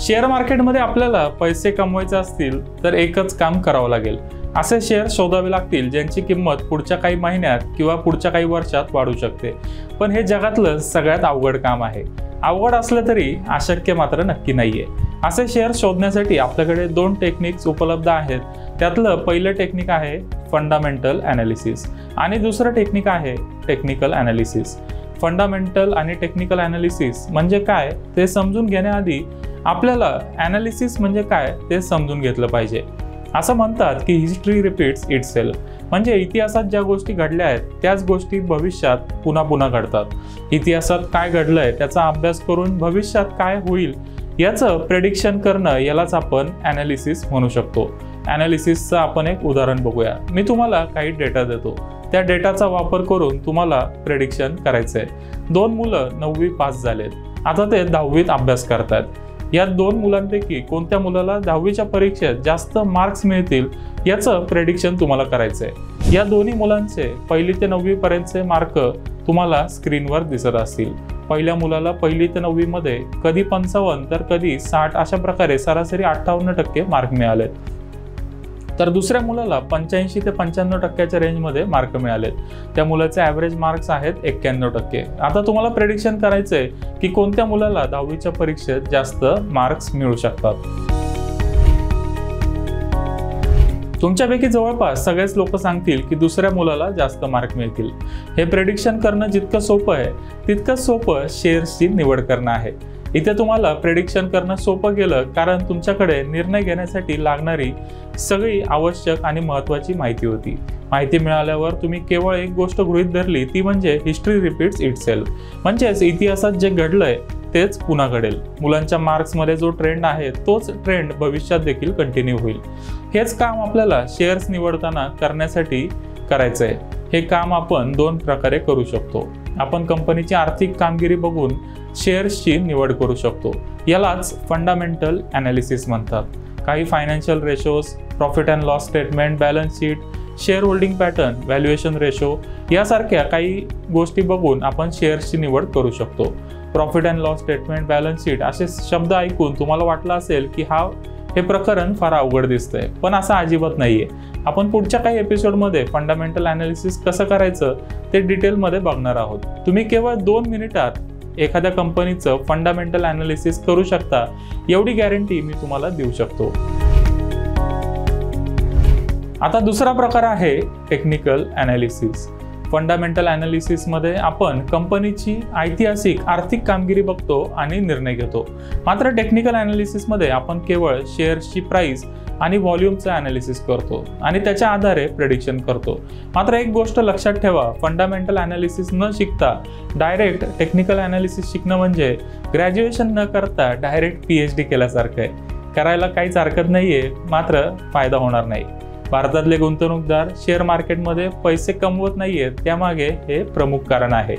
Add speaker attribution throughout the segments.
Speaker 1: Share मार्केटमध्ये आपल्याला पैसे कमवायचे असतील तर एकच काम करावं लागेल। असे शेअर शोधावे लागतील ज्यांची किंमत पुढच्या काही महिन्यात किंवा पुढच्या काही वर्षात वाढू शकते। पण हे जगातलं सगळ्यात अवघड काम आहे। अवघड असलं तरी अशक्य मात्र नक्की नाहीये। असे शेअर शोधण्यासाठी आपल्याकडे 2 टेक्निक्स उपलब्ध आहेत। त्यातलं पहिलं टेक्निक आहे फंडामेंटल ॲनालिसिस आणि दुसरं टेक्निक आहे टेक्निकल ॲनालिसिस। फंडामेंटल आणि टेक्निकल ॲनालिसिस म्हणजे काय ते समजून घेण्याआधी आपल्याला ॲनालिसिस म्हणजे काय ते समजून घेतलं पाहिजे। असं म्हणतात की हिस्ट्री रिपीट्स इटसेल्फ, म्हणजे इतिहासात ज्या गोष्टी घडल्या आहेत त्याच गोष्टी भविष्यात पुन्हा पुन्हा घडतात। इतिहासात काय घडलंय त्याचा अभ्यास करून भविष्यात काय होईल याचं प्रेडिक्शन करणं यालाच आपण ॲनालिसिस म्हणू शकतो। ॲनालिसिसचं आपण एक उदाहरण बघूया। मी तुम्हाला काही डेटा देतो, त्या डेटाचा वापर करून तुम्हाला प्रेडिक्शन करायचंय। 2 मुलं 9वी पास झालेत, आता ते 10वीत अभ्यास करतात। या 2 मुलांपैकी कोणत्या मुलाला 10वीच्या परीक्षेत जास्त मार्क्स मिळतील याचं प्रेडिक्शन तुम्हाला करायचंय। या दोन्ही मुलांचे 1ली ते 9वी पर्यंतचे मार्क तुम्हाला स्क्रीनवर दिसत असतील। पहिल्या मुलाला 1ली ते 9वी मध्ये कधी 55 तर कधी 60 अशा प्रकारे सरासरी 58% मार्क मिळालेत। तर दुसऱ्या मुलाला 85 ते 95% रेंजमध्ये मार्क मिळालेत। त्या मुलाचे ॲव्हरेज मार्क्स आहेत 91%। आता तुम्हाला प्रेडिक्शन करायचंय की कोणत्या मुलाला 10वीच्या परीक्षेत जास्त मार्क्स मिळू शकतात। तुमच्यापैकी जवळपास सगळेच लोक सांगतील की दुसऱ्या मुलाला जास्त मार्क मिळतील। हे प्रेडिक्शन करणं जितकं सोपं आहे तितकंच सोपं शेअर्सची निवड करणं आहे। इथे तुम्हाला प्रेडिक्शन करणं सोपं गेलं कारण तुमच्याकडे निर्णय घेण्यासाठी लागणारी सगळी आवश्यक आणि महत्त्वाची माहिती होती। माहिती मिळाल्यावर तुम्ही केवळ एक गोष्ट गृहीत धरली, ती म्हणजे हिस्ट्री रिपीट्स इटसेल्फ, म्हणजेच इतिहासात जे घडलंय तेच पुन्हा घडेल। मुलांच्या मार्क्समध्ये जो ट्रेंड आहे तोच ट्रेंड भविष्यात देखील कंटिन्यू होईल। हेच काम आपल्याला शेअर्स निवडताना करण्यासाठी करायचंय। हे काम आपण 2 प्रकारे करू शकतो। आपण कंपनीची आर्थिक कामगिरी बघून शेअर्सची निवड करू शकतो, यालाच फंडामेंटल ॲनालिसिस म्हणतात। काही financial ratios, profit and loss statement, balance sheet, share holding pattern, valuation ratio यासारख्या काही गोष्टी बघून आपण शेअर्सची निवड करू शकतो। Profit and loss statement, balance sheet असे शब्द ऐकून तुम्हाला वाटलं असेल की हे प्रकरण फार अवघड दिसतंय, पण असं अजिबात नाहीये। आपण पुढच्या काही एपिसोडमध्ये फंडामेंटल ॲनालिसिस कसं करायचं ते डिटेलमध्ये बघणार आहोत। तुम्ही केवळ 2 मिनिटात एखाद्या कंपनीचं फंडामेंटल ॲनालिसिस करू शकता एवढी गॅरंटी मी तुम्हाला देऊ शकतो। आता दुसरा प्रकार आहे टेक्निकल ॲनालिसिस। फंडामेंटल ॲनालिसिसमध्ये आपण कंपनीची ऐतिहासिक आर्थिक कामगिरी बघतो आणि निर्णय घेतो। मात्र टेक्निकल ॲनालिसिसमध्ये आपण केवळ शेअर्सची प्राइस आणि व्हॉल्यूमचं ॲनालिसिस करतो आणि त्याच्या आधारे प्रेडिक्शन करतो। मात्र एक गोष्ट लक्षात ठेवा, फंडामेंटल ॲनालिसिस न शिकता डायरेक्ट टेक्निकल ॲनालिसिस शिकणं म्हणजे ग्रॅज्युएशन न करता डायरेक्ट PhD केल्यासारखं आहे। करायला काहीच हरकत नाहीये, मात्र फायदा होणार नाही। भारतातले गुंतवणूकदार शेअर मार्केटमध्ये पैसे कमवत नाहीयेत, त्यामागे हे प्रमुख कारण आहे।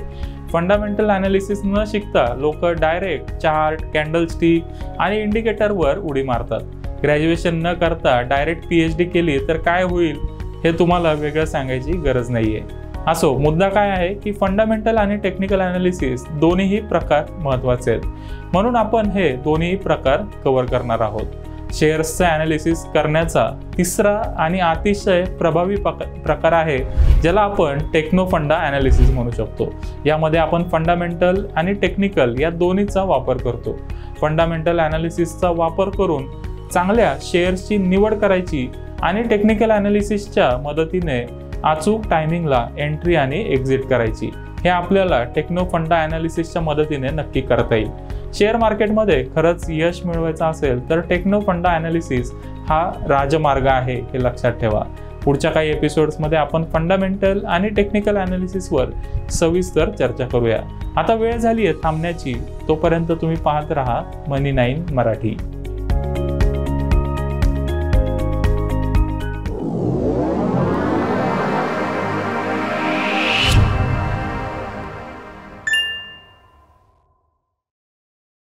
Speaker 1: फंडामेंटल ॲनालिसिस न शिकता लोक डायरेक्ट चार्ट, कॅन्डलस्टिक आणि इंडिकेटरवर उडी मारतात। ग्रॅज्युएशन न करता डायरेक्ट PhD केली तर काय होईल हे तुम्हाला वेगळं सांगायची गरज नाहीये। असो, मुद्दा काय आहे की फंडामेंटल आणि टेक्निकल ॲनालिसिस दोन्हीही प्रकार महत्त्वाचे आहेत, म्हणून आपण हे दोन्ही प्रकार कव्हर करणार आहोत। शेअर्सचं ॲनालिसिस करण्याचा तिसरा आणि अतिशय प्रभावी प्रकार आहे ज्याला आपण टेक्नो फंडा ॲनालिसिस म्हणू शकतो। यामध्ये आपण फंडामेंटल आणि टेक्निकल या दोन्हीचा वापर करतो। फंडामेंटल ॲनालिसिसचा वापर करून चांगल्या शेअर्सची निवड करायची आणि टेक्निकल ॲनालिसिसच्या मदतीने अचूक टायमिंगला एंट्री आणि एक्झिट करायची। हे आपल्याला टेक्नो फंडा ॲनालिसिसच्या मदतीने नक्की करता येईल। शेअर मार्केटमध्ये खरंच यश मिळवायचं असेल तर टेक्नो फंडा ॲनालिसिस हा राजमार्ग आहे, हे लक्षात ठेवा। पुढच्या काही एपिसोड्समध्ये आपण फंडामेंटल आणि टेक्निकल ॲनालिसिसवर सविस्तर चर्चा करूया। आता वेळ झाली आहे थांबण्याची, तोपर्यंत तुम्ही पाहत राहा मनी 9 मराठी।